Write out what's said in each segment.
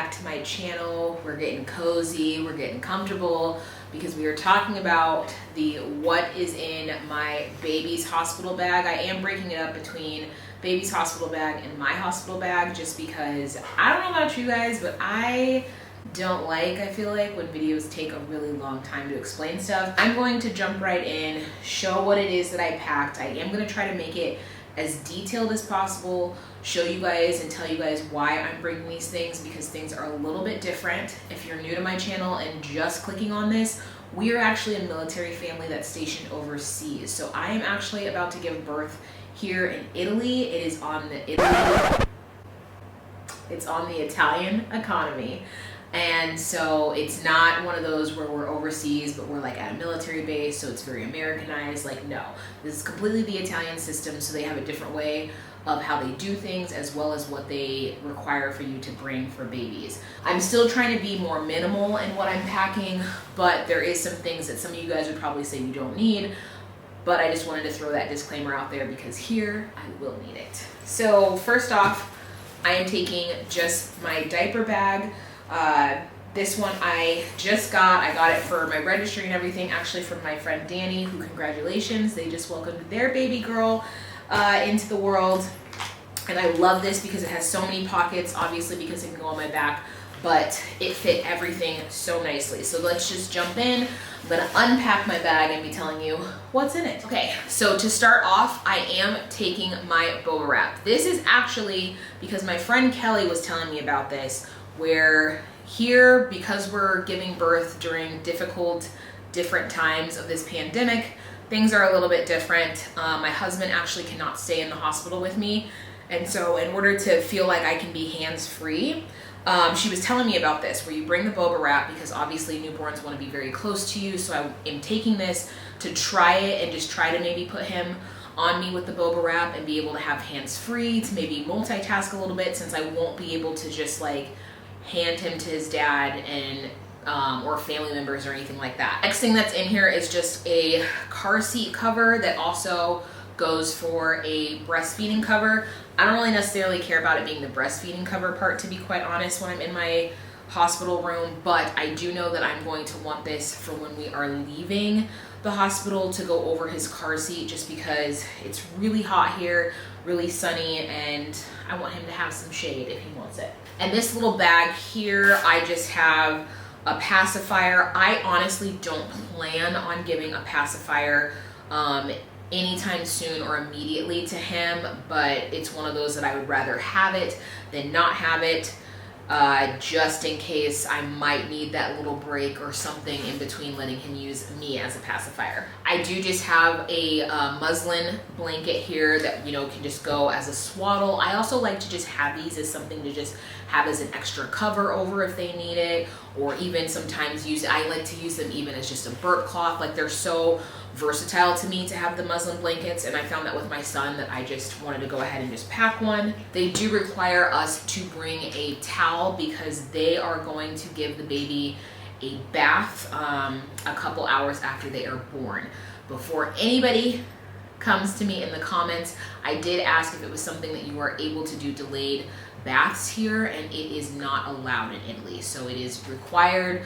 back to my channel. We're getting cozy, we're getting comfortable, because we are talking about the what is in my baby's hospital bag. I am breaking it up between baby's hospital bag and my hospital bag, just because I don't know about you guys, but I feel like when videos take a really long time to explain stuff. I'm going to jump right in, show what it is that I packed. I am going to try to make it as detailed as possible, show you guys and tell you guys why I'm bringing these things, because things are a little bit different. If you're new to my channel and just clicking on this, we are actually a military family that's stationed overseas. So I am actually about to give birth here in Italy. It's on the Italian economy. And so it's not one of those where we're overseas, but we're like at a military base, so it's very Americanized. Like, no, this is completely the Italian system, so they have a different way of how they do things, as well as what they require for you to bring for babies. I'm still trying to be more minimal in what I'm packing, but there is some things that some of you guys would probably say you don't need, but I just wanted to throw that disclaimer out there because here I will need it. So first off, I am taking just my diaper bag. This one I just got. I got it for my registry and everything, actually from my friend Danny, who, congratulations, they just welcomed their baby girl into the world. And I love this because it has so many pockets, obviously because it can go on my back, but it fit everything so nicely. So let's just jump in. I'm gonna unpack my bag and be telling you what's in it. Okay, so to start off, I am taking my boba wrap. This is actually because my friend Kelly was telling me about this, where here, because we're giving birth during different times of this pandemic, things are a little bit different. My husband actually cannot stay in the hospital with me, and so in order to feel like I can be hands-free, she was telling me about this, where you bring the boba wrap, because obviously newborns want to be very close to you. So I am taking this to try it and just try to maybe put him on me with the boba wrap and be able to have hands-free, to maybe multitask a little bit, since I won't be able to just like hand him to his dad and or family members or anything like that. Next thing that's in here is just a car seat cover that also goes for a breastfeeding cover. I don't really necessarily care about it being the breastfeeding cover part, to be quite honest, when I'm in my hospital room, but I do know that I'm going to want this for when we are leaving the hospital, to go over his car seat, just because it's really hot here, really sunny, and I want him to have some shade if he wants it. And this little bag here, I just have a pacifier. I honestly don't plan on giving a pacifier anytime soon or immediately to him, but it's one of those that I would rather have it than not have it, just in case I might need that little break or something in between letting him use me as a pacifier. I do just have a muslin blanket here that, you know, can just go as a swaddle. I also like to just have these as something to just have as an extra cover over if they need it, or even sometimes I like to use them even as just a burp cloth. Like, they're so versatile to me to have the muslin blankets, and I found that with my son that I just wanted to go ahead and just pack one. They do require us to bring a towel because they are going to give the baby a bath a couple hours after they are born. Before anybody comes to me in the comments, I did ask if it was something that you are able to do delayed baths here, and it is not allowed in Italy. So it is required.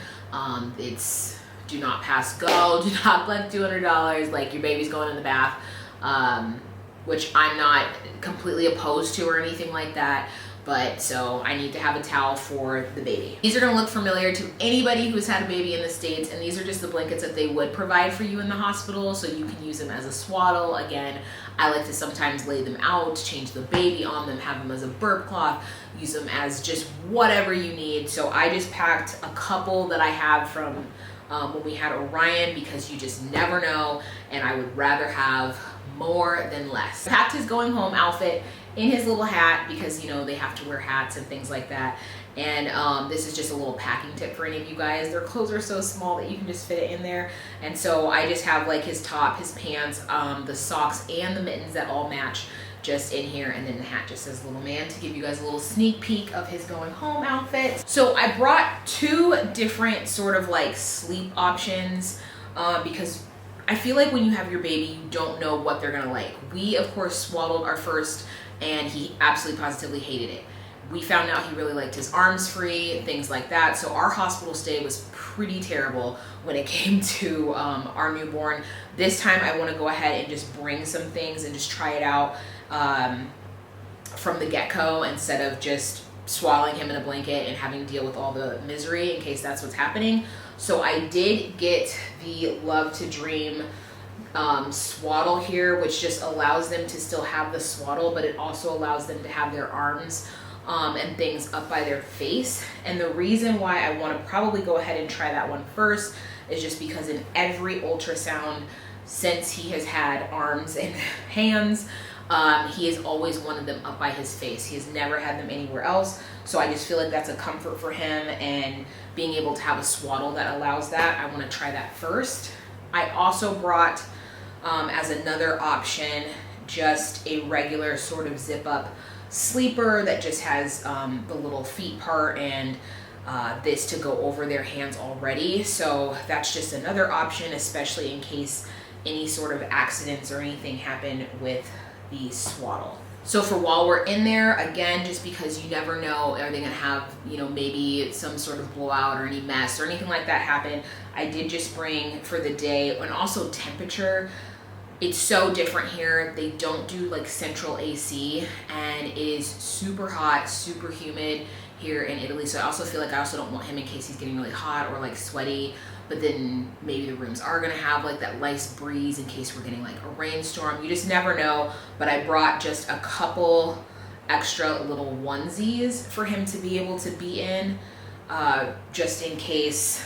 It's do not pass go, do not collect $200 like your baby's going in the bath, which I'm not completely opposed to or anything like that. But so I need to have a towel for the baby. These are gonna look familiar to anybody who's had a baby in the States, and these are just the blankets that they would provide for you in the hospital, so you can use them as a swaddle. Again, I like to sometimes lay them out, change the baby on them, have them as a burp cloth, use them as just whatever you need. So I just packed a couple that I have from when we had Orion, because you just never know, and I would rather have more than less. I packed his going home outfit in his little hat, because you know they have to wear hats and things like that. And this is just a little packing tip for any of you guys. Their clothes are so small that you can just fit it in there. And so I just have like his top, his pants, the socks, and the mittens that all match just in here. And then the hat just says little man, to give you guys a little sneak peek of his going home outfit. So I brought two different sort of like sleep options because I feel like when you have your baby, you don't know what they're gonna like. We of course swaddled our first, and he absolutely positively hated it. We found out he really liked his arms free, things like that. So our hospital stay was pretty terrible when it came to our newborn. This time I want to go ahead and just bring some things and just try it out from the get-go, instead of just swaddling him in a blanket and having to deal with all the misery in case that's what's happening. So I did get the Love to Dream swaddle here, which just allows them to still have the swaddle, but it also allows them to have their arms and things up by their face. And the reason why I want to probably go ahead and try that one first is just because in every ultrasound since he has had arms and hands, he has always wanted them up by his face. He has never had them anywhere else. So I just feel like that's a comfort for him, and being able to have a swaddle that allows that, I want to try that first. I also brought as another option just a regular sort of zip up sleeper that just has the little feet part and this to go over their hands already. So that's just another option, especially in case any sort of accidents or anything happen with the swaddle. So for while we're in there, again, just because you never know, are they gonna have, you know, maybe some sort of blowout or any mess or anything like that happen, I did just bring for the day. And also temperature, it's so different here. They don't do like central AC, and it is super hot, super humid here in Italy. So I also feel like I also don't want him in case he's getting really hot or like sweaty, but then maybe the rooms are gonna have like that nice breeze in case we're getting like a rainstorm. You just never know. But I brought just a couple extra little onesies for him to be able to be in, just in case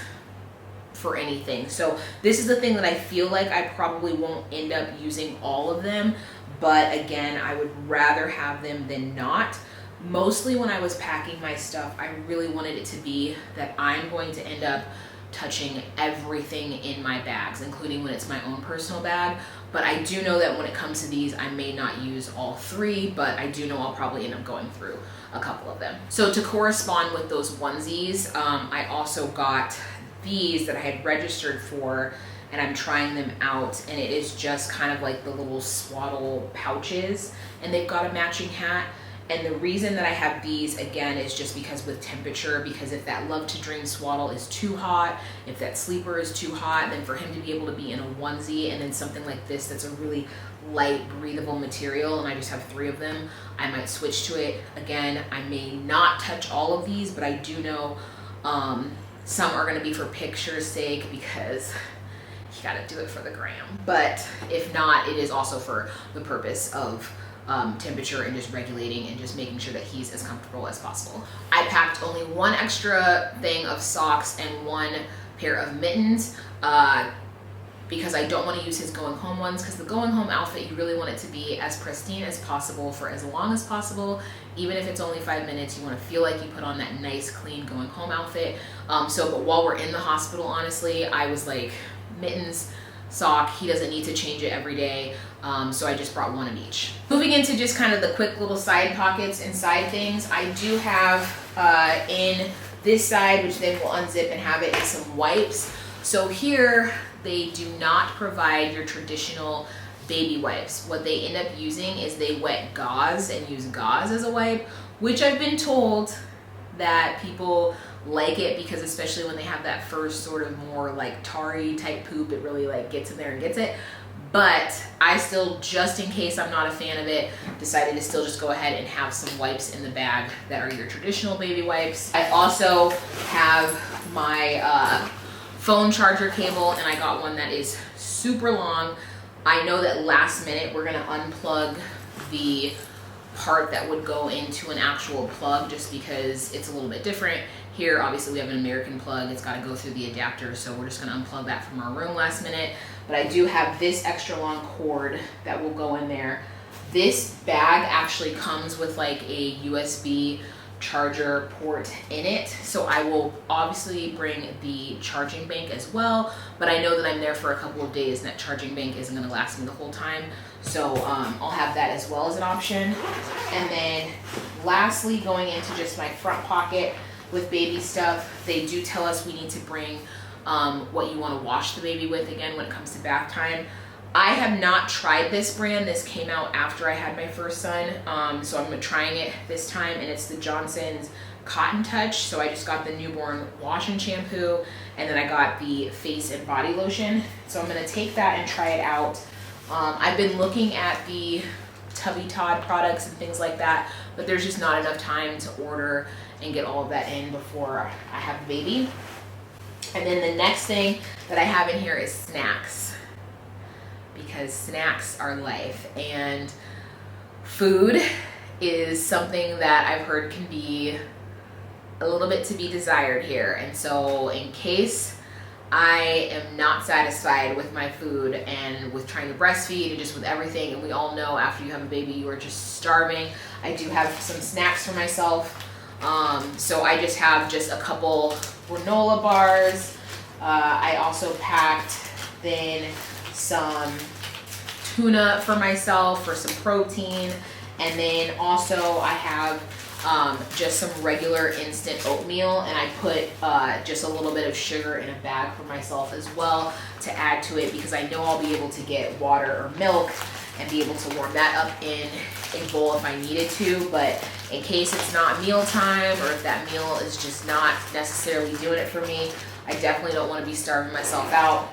for anything. So this is the thing that I feel like I probably won't end up using all of them, but again, I would rather have them than not. Mostly when I was packing my stuff, I really wanted it to be that I'm going to end up touching everything in my bags, including when it's my own personal bag. But I do know that when it comes to these, I may not use all three, but I do know I'll probably end up going through a couple of them. So to correspond with those onesies, I also got these that I had registered for, and I'm trying them out, and it is just kind of like the little swaddle pouches, and they've got a matching hat. And the reason that I have these, again, is just because with temperature, because if that Love to Dream swaddle is too hot, if that sleeper is too hot, then for him to be able to be in a onesie and then something like this that's a really light, breathable material, and I just have 3 of them, I might switch to it. Again, I may not touch all of these, but I do know some are gonna be for picture's sake, because you gotta do it for the gram. But if not, it is also for the purpose of temperature and just regulating and just making sure that he's as comfortable as possible. I packed only 1 extra thing of socks and 1 pair of mittens because I don't want to use his going home ones, because the going home outfit, you really want it to be as pristine as possible for as long as possible. Even if it's only 5 minutes, you want to feel like you put on that nice, clean going home outfit. But while we're in the hospital, honestly, I was like, mittens, sock, he doesn't need to change it every day. So I just brought 1 of each. Moving into just kind of the quick little side pockets and side things, I do have in this side, which then we'll unzip and have it, is some wipes. So here, they do not provide your traditional baby wipes. What they end up using is they wet gauze and use gauze as a wipe, which I've been told that people like it because especially when they have that first sort of more like tarry type poop, it really like gets in there and gets it. But I still, just in case I'm not a fan of it, decided to still just go ahead and have some wipes in the bag that are your traditional baby wipes. I also have my phone charger cable, and I got one that is super long. I know that last minute we're gonna unplug the part that would go into an actual plug just because it's a little bit different. Here, obviously we have an American plug, it's gotta go through the adapter, so we're just gonna unplug that from our room last minute. But I do have this extra long cord that will go in there. This bag actually comes with like a USB charger port in it, so I will obviously bring the charging bank as well, but I know that I'm there for a couple of days and that charging bank isn't going to last me the whole time, so I'll have that as well as an option. And then lastly, going into just my front pocket with baby stuff, they do tell us we need to bring what you want to wash the baby with again when it comes to bath time. I have not tried this brand. This came out after I had my first son, so I'm trying it this time, and it's the Johnson's Cotton Touch. So I just got the newborn wash and shampoo, and then I got the face and body lotion. So I'm gonna take that and try it out. I've been looking at the Tubby Todd products and things like that, but there's just not enough time to order and get all of that in before I have the baby. And then the next thing that I have in here is snacks, because snacks are life, and food is something that I've heard can be a little bit to be desired here. And so in case I am not satisfied with my food and with trying to breastfeed and just with everything, and we all know after you have a baby you are just starving, I do have some snacks for myself. So I just have a couple granola bars. I also packed then some tuna for myself for some protein, and then also I have just some regular instant oatmeal, and I put just a little bit of sugar in a bag for myself as well to add to it, because I know I'll be able to get water or milk and be able to warm that up in a bowl if I needed to. But in case it's not meal time, or if that meal is just not necessarily doing it for me, I definitely don't want to be starving myself out.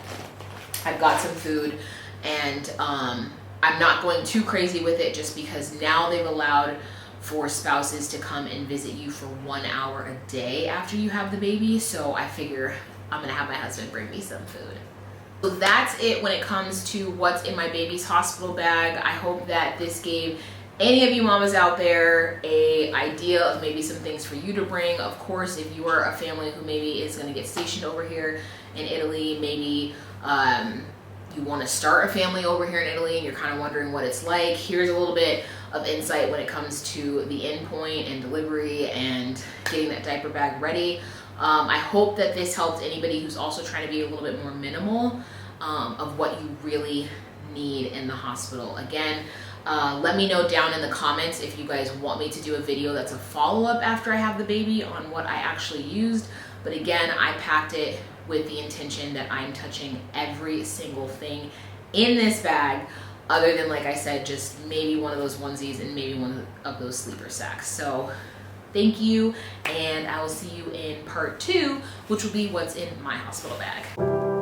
I've got some food, and I'm not going too crazy with it, just because now they've allowed for spouses to come and visit you for 1 hour a day after you have the baby. So I figure I'm gonna have my husband bring me some food. So that's it when it comes to what's in my baby's hospital bag. I hope that this gave any of you mamas out there a idea of maybe some things for you to bring. Of course, if you are a family who maybe is going to get stationed over here in Italy, maybe you want to start a family over here in Italy and you're kind of wondering what it's like, here's a little bit of insight when it comes to the endpoint and delivery and getting that diaper bag ready. I hope that this helped anybody who's also trying to be a little bit more minimal of what you really need in the hospital. Again, let me know down in the comments if you guys want me to do a video that's a follow-up after I have the baby on what I actually used. But again, I packed it with the intention that I'm touching every single thing in this bag, other than, like I said, just maybe one of those onesies and maybe one of those sleeper sacks. So thank you, and I will see you in part 2, which will be what's in my hospital bag.